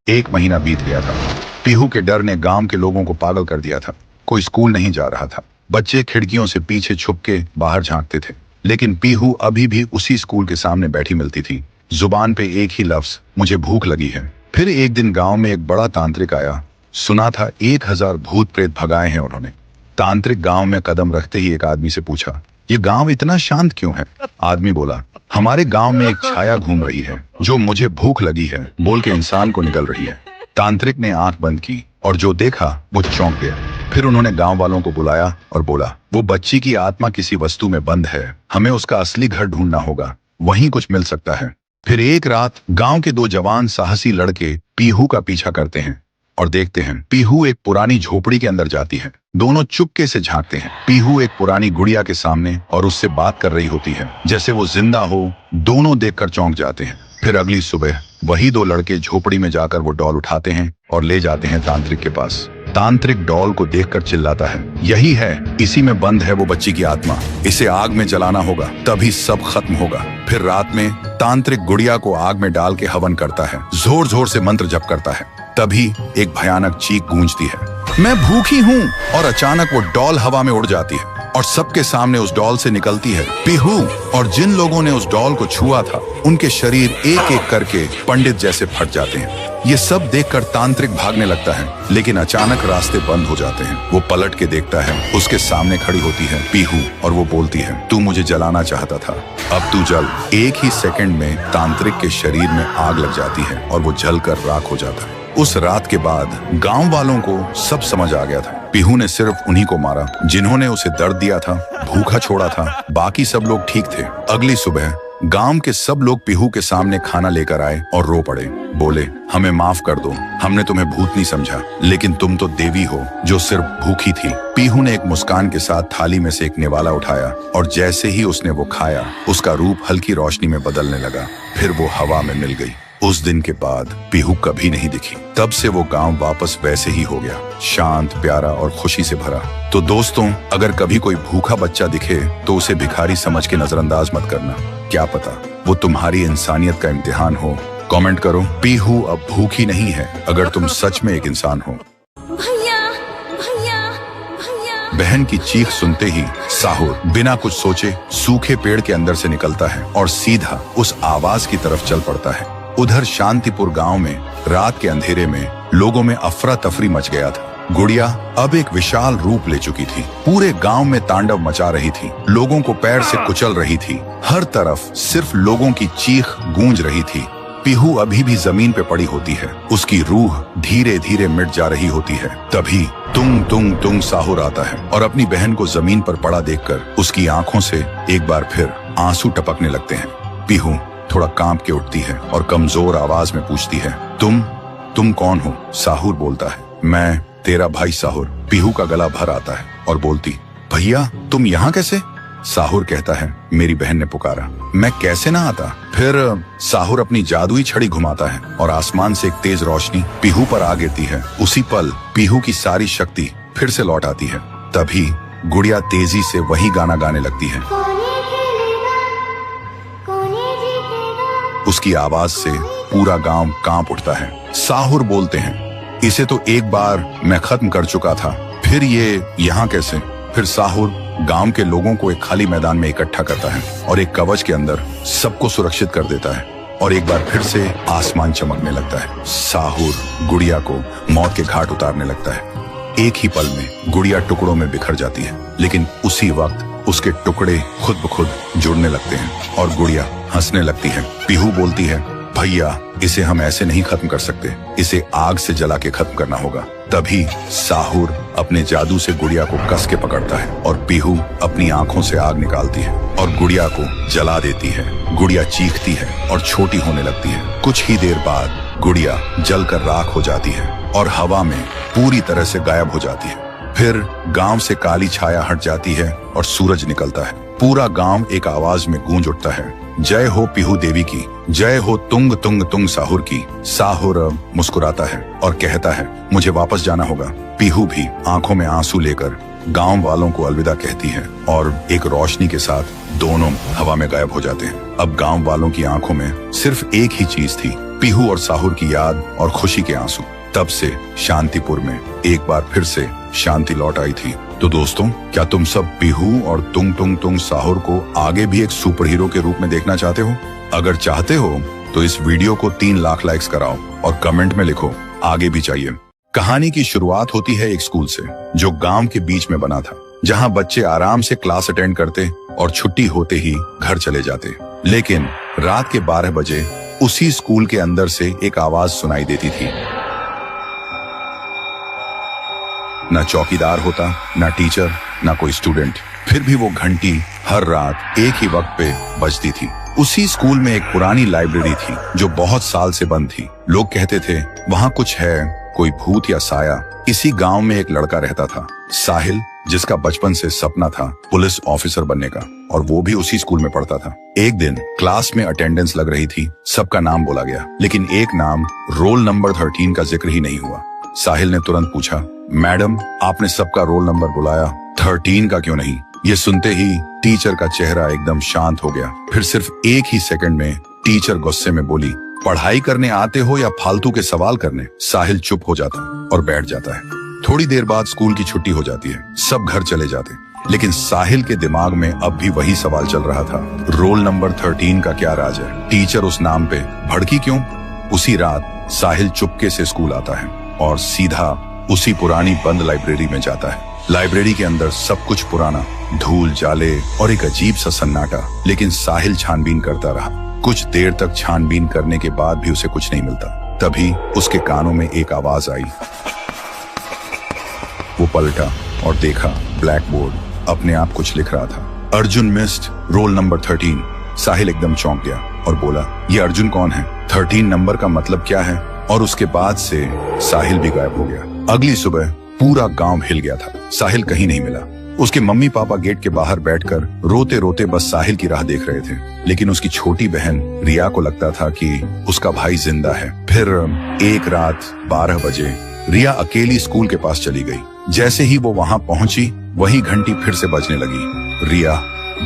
एक महीना बीत गया था। पीहू के डर ने गांव के लोगों को पागल कर दिया था। कोई स्कूल नहीं जा रहा था। बच्चे खिड़कियों से पीछे छुप के बाहर झांकते थे, लेकिन पीहू अभी भी उसी स्कूल के सामने बैठी मिलती थी। जुबान पे एक ही लफ्ज, मुझे भूख लगी है। फिर एक दिन गांव में एक बड़ा तांत्रिक आया। सुना था 1000 भूत प्रेत भगाए हैं उन्होंने। तांत्रिक गांव में कदम रखते ही एक आदमी से पूछा, ये गांव इतना शांत क्यों है? आदमी बोला, हमारे गांव में एक छाया घूम रही है जो मुझे भूख लगी है बोल के इंसान को निकल रही है। तांत्रिक ने आंख बंद की और जो देखा वो चौंक गया। फिर उन्होंने गांव वालों को बुलाया और बोला, वो बच्ची की आत्मा किसी वस्तु में बंद है, हमें उसका असली घर ढूंढना होगा, वहीं कुछ मिल सकता है। फिर एक रात गांव के 2 जवान साहसी लड़के पीहू का पीछा करते हैं और देखते हैं पीहू एक पुरानी झोपड़ी के अंदर जाती है। दोनों चुपके से झांकते हैं। पीहू एक पुरानी गुड़िया के सामने और उससे बात कर रही होती है जैसे वो जिंदा हो। दोनों देखकर चौंक जाते हैं। फिर अगली सुबह वही 2 लड़के झोपड़ी में जाकर वो डॉल उठाते हैं और ले जाते हैं तांत्रिक के पास। तांत्रिक डॉल को देखकर चिल्लाता है, यही है, इसी में बंद है वो बच्ची की आत्मा, इसे आग में जलाना होगा तभी सब खत्म होगा। फिर रात में तांत्रिक गुड़िया को आग में डाल के हवन करता है, जोर जोर से मंत्र जप करता है। तभी एक भयानक चीख गूंजती है, मैं भूखी हूँ, और अचानक वो डॉल हवा में उड़ जाती है और सबके सामने उस डॉल से निकलती है पीहू। और जिन लोगों ने उस डॉल को छुआ था उनके शरीर एक एक करके पंडित जैसे फट जाते हैं। ये सब देखकर तांत्रिक भागने लगता है, लेकिन अचानक रास्ते बंद हो जाते हैं। वो पलट के देखता है, उसके सामने खड़ी होती है पीहू और वो बोलती है, तू मुझे जलाना चाहता था, अब तू जल। एक ही सेकंड में तांत्रिक के शरीर में आग लग जाती है और वो जलकर राख हो जाता है। उस रात के बाद गांव वालों को सब समझ आ गया था। पीहू ने सिर्फ उन्हीं को मारा जिन्होंने उसे दर्द दिया था, भूखा छोड़ा था, बाकी सब लोग ठीक थे। अगली सुबह गांव के सब लोग पीहू के सामने खाना लेकर आए और रो पड़े। बोले, हमें माफ कर दो, हमने तुम्हें भूत नहीं समझा, लेकिन तुम तो देवी हो जो सिर्फ भूखी थी। पीहू ने एक मुस्कान के साथ थाली में से एक निवाला उठाया और जैसे ही उसने वो खाया उसका रूप हल्की रोशनी में बदलने लगा। फिर वो हवा में मिल गई। उस दिन के बाद पीहू कभी नहीं दिखी। तब से वो गांव वापस वैसे ही हो गया, शांत, प्यारा और खुशी से भरा। तो दोस्तों, अगर कभी कोई भूखा बच्चा दिखे तो उसे भिखारी समझ के नजरअंदाज मत करना। क्या पता वो तुम्हारी इंसानियत का इम्तिहान हो। कमेंट करो, पीहू अब भूखी नहीं है अगर तुम सच में एक इंसान हो। भैया भैया भैया। बहन की चीख सुनते ही साहुर बिना कुछ सोचे सूखे पेड़ के अंदर से निकलता है और सीधा उस आवाज की तरफ चल पड़ता है। उधर शांतिपुर गांव में रात के अंधेरे में लोगों में अफरा तफरी मच गया था। गुड़िया अब एक विशाल रूप ले चुकी थी, पूरे गांव में तांडव मचा रही थी, लोगों को पैर से कुचल रही थी। हर तरफ सिर्फ लोगों की चीख गूंज रही थी। पीहू अभी भी जमीन पे पड़ी होती है, उसकी रूह धीरे धीरे मिट जा रही होती है। तभी तुंग तुंग तुंग साहुर आता है और अपनी बहन को जमीन पर पड़ा देखकर उसकी आंखों से एक बार फिर आंसू टपकने लगते हैं। पीहू थोड़ा कांप के उठती है और कमजोर आवाज में पूछती है, तुम कौन हो? साहुर बोलता है, मैं तेरा भाई साहुर। पीहू का गला भर आता है और बोलती, भैया तुम यहाँ कैसे? साहुर कहता है, मेरी बहन ने पुकारा, मैं कैसे ना आता। फिर साहुर अपनी जादुई छड़ी घुमाता है और आसमान से एक तेज रोशनी पीहू पर आ गिरती है। उसी पल पीहू की सारी शक्ति फिर से लौट आती है। तभी गुड़िया तेजी से वही गाना गाने लगती है। उसकी आवाज से पूरा गांव कांप उठता है। साहुर बोलते हैं, इसे तो एक बार मैं खत्म कर चुका था, फिर ये यहाँ कैसे? फिर साहुर गांव के लोगों को एक खाली मैदान में इकट्ठा करता है और एक कवच के अंदर सबको सुरक्षित कर देता है और एक बार फिर से आसमान चमकने लगता है। साहुर गुड़िया को मौत के घाट उतारने लगता है। एक ही पल में गुड़िया टुकड़ों में बिखर जाती है, लेकिन उसी वक्त उसके टुकड़े खुद ब खुद जुड़ने लगते हैं और गुड़िया हंसने लगती है। पीहू बोलती है, भैया इसे हम ऐसे नहीं खत्म कर सकते, इसे आग से जला के खत्म करना होगा। तभी साहुर अपने जादू से गुड़िया को कस के पकड़ता है और पीहू अपनी आंखों से आग निकालती है और गुड़िया को जला देती है। गुड़िया चीखती है और छोटी होने लगती है। कुछ ही देर बाद गुड़िया जलकर राख हो जाती है और हवा में पूरी तरह से गायब हो जाती है। फिर गांव से काली छाया हट जाती है और सूरज निकलता है। पूरा गांव एक आवाज में गूंज उठता है, जय हो पीहू देवी की, जय हो तुंग तुंग तुंग साहुर की। साहुर मुस्कुराता है और कहता है, मुझे वापस जाना होगा। पीहू भी आंखों में आंसू लेकर गांव वालों को अलविदा कहती है और एक रोशनी के साथ दोनों हवा में गायब हो जाते हैं। अब गांव वालों की आंखों में सिर्फ एक ही चीज थी, पीहू और साहुर की याद और खुशी के आंसू। तब से शांतिपुर में एक बार फिर से शांति लौट आई थी। तो दोस्तों, क्या तुम सब पीहू और तुंग तुंग तुंग साहुर को आगे भी एक सुपर हीरो के रूप में देखना चाहते हो? अगर चाहते हो तो इस वीडियो को 3 लाख लाइक्स कराओ और कमेंट में लिखो आगे भी चाहिए। कहानी की शुरुआत होती है एक स्कूल से जो गांव के बीच में बना था, जहां बच्चे आराम से क्लास अटेंड करते और छुट्टी होते ही घर चले जाते। लेकिन रात के 12 बजे उसी स्कूल के अंदर से एक आवाज सुनाई देती थी। ना चौकीदार होता, ना टीचर, ना कोई स्टूडेंट, फिर भी वो घंटी हर रात एक ही वक्त पे बजती थी। उसी स्कूल में एक पुरानी लाइब्रेरी थी जो बहुत साल से बंद थी। लोग कहते थे वहां कुछ है, कोई भूत या साया। इसी गांव में एक लड़का रहता था, साहिल, जिसका बचपन से सपना था पुलिस ऑफिसर बनने का, और वो भी उसी स्कूल में पढ़ता था। एक दिन क्लास में अटेंडेंस लग रही थी, सबका नाम बोला गया, लेकिन एक नाम रोल नंबर 13 का जिक्र ही नहीं हुआ। साहिल ने तुरंत पूछा, मैडम, आपने सबका रोल नंबर बुलाया, 13 का क्यों नहीं? ये सुनते ही टीचर का चेहरा एकदम शांत हो गया। फिर सिर्फ एक ही सेकंड में टीचर गुस्से में बोली, पढ़ाई करने आते हो या फालतू के सवाल करने? साहिल चुप हो जाता और बैठ जाता है। थोड़ी देर बाद स्कूल की छुट्टी हो जाती है, सब घर चले जाते, लेकिन साहिल के दिमाग में अब भी वही सवाल चल रहा था, रोल नंबर 13 का क्या राज है? टीचर उस नाम पे भड़की क्यों? उसी रात साहिल चुपके से स्कूल आता है और सीधा उसी पुरानी बंद लाइब्रेरी में जाता है। लाइब्रेरी के अंदर सब कुछ पुराना, धूल, जाले और एक अजीब सा सन्नाटा। लेकिन साहिल छानबीन करता रहा। कुछ देर तक छानबीन करने के बाद भी उसे कुछ नहीं मिलता। तभी उसके कानों में एक आवाज आई। वो पलटा और देखा ब्लैक बोर्ड अपने आप कुछ लिख रहा था, अर्जुन मिस्ड रोल नंबर 13। साहिल एकदम चौंक गया और बोला, ये अर्जुन कौन है? 13 नंबर का मतलब क्या है? और उसके बाद से साहिल भी गायब हो गया। अगली सुबह पूरा गांव हिल गया था, साहिल कहीं नहीं मिला। उसके मम्मी पापा गेट के बाहर बैठकर रोते रोते बस साहिल की राह देख रहे थे। लेकिन उसकी छोटी बहन रिया को लगता था कि उसका भाई जिंदा है। फिर एक रात 12 बजे रिया अकेली स्कूल के पास चली गई। जैसे ही वो वहां पहुंची, वही घंटी फिर से बजने लगी। रिया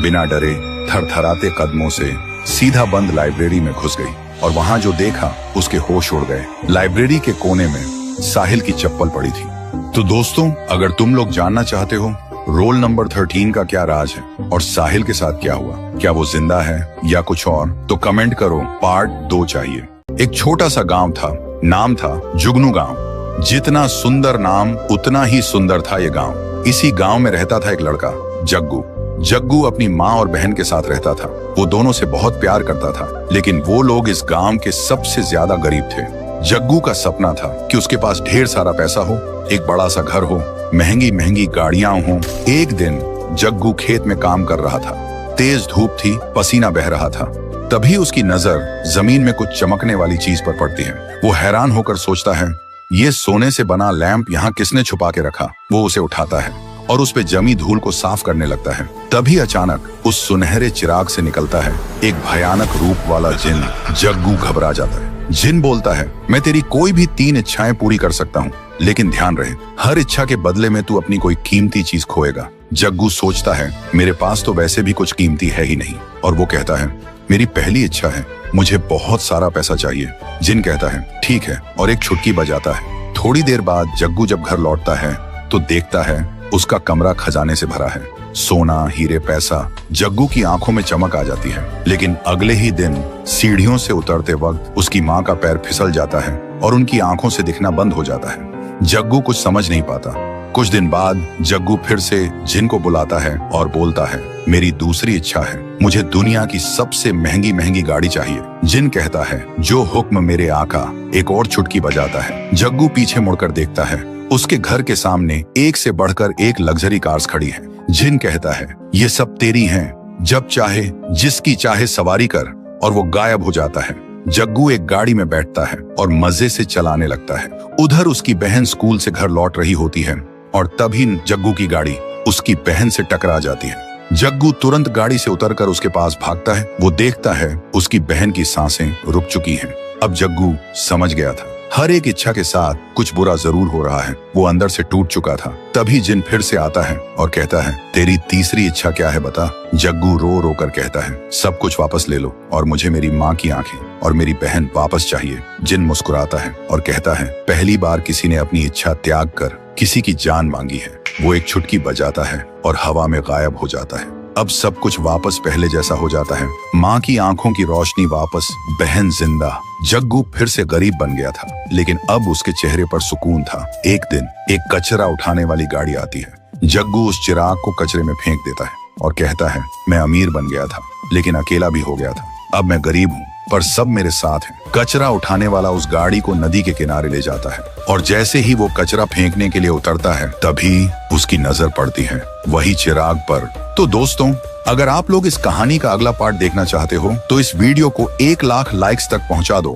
बिना डरे थरथराते कदमों से सीधा बंद लाइब्रेरी में घुस गई और वहां जो देखा उसके होश उड़ गए। लाइब्रेरी के कोने में साहिल की चप्पल पड़ी थी। तो दोस्तों, अगर तुम लोग जानना चाहते हो रोल नंबर 13 का क्या राज है और साहिल के साथ क्या हुआ, क्या वो जिंदा है या कुछ और, तो कमेंट करो, पार्ट 2 चाहिए। एक छोटा सा गांव था, नाम था जुगनू गांव। जितना सुंदर नाम उतना ही सुंदर था ये गांव। इसी गांव में रहता था एक लड़का, जग्गू। जग्गू अपनी माँ और बहन के साथ रहता था। वो दोनों से बहुत प्यार करता था, लेकिन वो लोग इस गांव के सबसे ज्यादा गरीब थे। जग्गू का सपना था कि उसके पास ढेर सारा पैसा हो, एक बड़ा सा घर हो, महंगी महंगी गाड़ियां हो। एक दिन जग्गू खेत में काम कर रहा था। तेज धूप थी, पसीना बह रहा था। तभी उसकी नजर जमीन में कुछ चमकने वाली चीज पर पड़ती है। वो हैरान होकर सोचता है, ये सोने से बना लैंप यहाँ किसने छुपा के रखा? वो उसे उठाता है और उस पे जमी धूल को साफ करने लगता है। तभी अचानक उस सुनहरे चिराग से निकलता है एक भयानक रूप वाला जिन। जग्गू घबरा जाता है। जिन बोलता है, मैं तेरी कोई भी 3 इच्छाएं पूरी कर सकता हूँ, लेकिन ध्यान रहे, हर इच्छा के बदले में तू अपनी कोई कीमती चीज खोएगा। जग्गू सोचता है, मेरे पास तो वैसे भी कुछ कीमती है ही नहीं, और वो कहता है, मेरी पहली इच्छा है, मुझे बहुत सारा पैसा चाहिए। जिन कहता है, ठीक है, और एक छुटकी बजाता है। थोड़ी देर बाद जग्गू जब घर लौटता है तो देखता है उसका कमरा खजाने से भरा है, सोना, हीरे, पैसा। जग्गू की आंखों में चमक आ जाती है। लेकिन अगले ही दिन सीढ़ियों से उतरते वक्त उसकी माँ का पैर फिसल जाता है और उनकी आंखों से दिखना बंद हो जाता है। जग्गू कुछ समझ नहीं पाता। कुछ दिन बाद जग्गू फिर से जिन को बुलाता है और बोलता है, मेरी दूसरी इच्छा है, मुझे दुनिया की सबसे महंगी महंगी गाड़ी चाहिए। जिन कहता है, जो हुक्म मेरे आका। एक और चुटकी बजाता है। जग्गू पीछे मुड़कर देखता है, उसके घर के सामने एक से बढ़कर एक लग्जरी कार्स खड़ी है। जिन कहता है, ये सब तेरी हैं, जब चाहे जिसकी चाहे सवारी कर, और वो गायब हो जाता है। जग्गू एक गाड़ी में बैठता है और मजे से चलाने लगता है। उधर उसकी बहन स्कूल से घर लौट रही होती है और तभी जग्गू की गाड़ी उसकी बहन से टकरा जाती है। जग्गू तुरंत गाड़ी से उतरकर उसके पास भागता है। वो देखता है उसकी बहन की सांसें रुक चुकी हैं। अब जग्गू समझ गया था हर एक इच्छा के साथ कुछ बुरा जरूर हो रहा है। वो अंदर से टूट चुका था। तभी जिन फिर से आता है और कहता है, तेरी तीसरी इच्छा क्या है बता। जग्गू रो रो कर कहता है, सब कुछ वापस ले लो और मुझे मेरी माँ की आंखें और मेरी बहन वापस चाहिए। जिन मुस्कुराता है और कहता है, पहली बार किसी ने अपनी इच्छा त्याग कर किसी की जान मांगी है। वो एक चुटकी बजाता है और हवा में गायब हो जाता है। अब सब कुछ वापस पहले जैसा हो जाता है। माँ की आंखों की रोशनी वापस, बहन जिंदा। जग्गू फिर से गरीब बन गया था, लेकिन अब उसके चेहरे पर सुकून था। एक दिन एक कचरा उठाने वाली गाड़ी आती है। जग्गू उस चिराग को कचरे में फेंक देता है और कहता है, मैं अमीर बन गया था लेकिन अकेला भी हो गया था। अब मैं गरीब हूँ पर सब मेरे साथ हैं। कचरा उठाने वाला उस गाड़ी को नदी के किनारे ले जाता है और जैसे ही वो कचरा फेंकने के लिए उतरता है तभी उसकी नजर पड़ती है वही चिराग पर। तो दोस्तों, अगर आप लोग इस कहानी का अगला पार्ट देखना चाहते हो तो इस वीडियो को 1 लाख लाइक्स तक पहुंचा दो।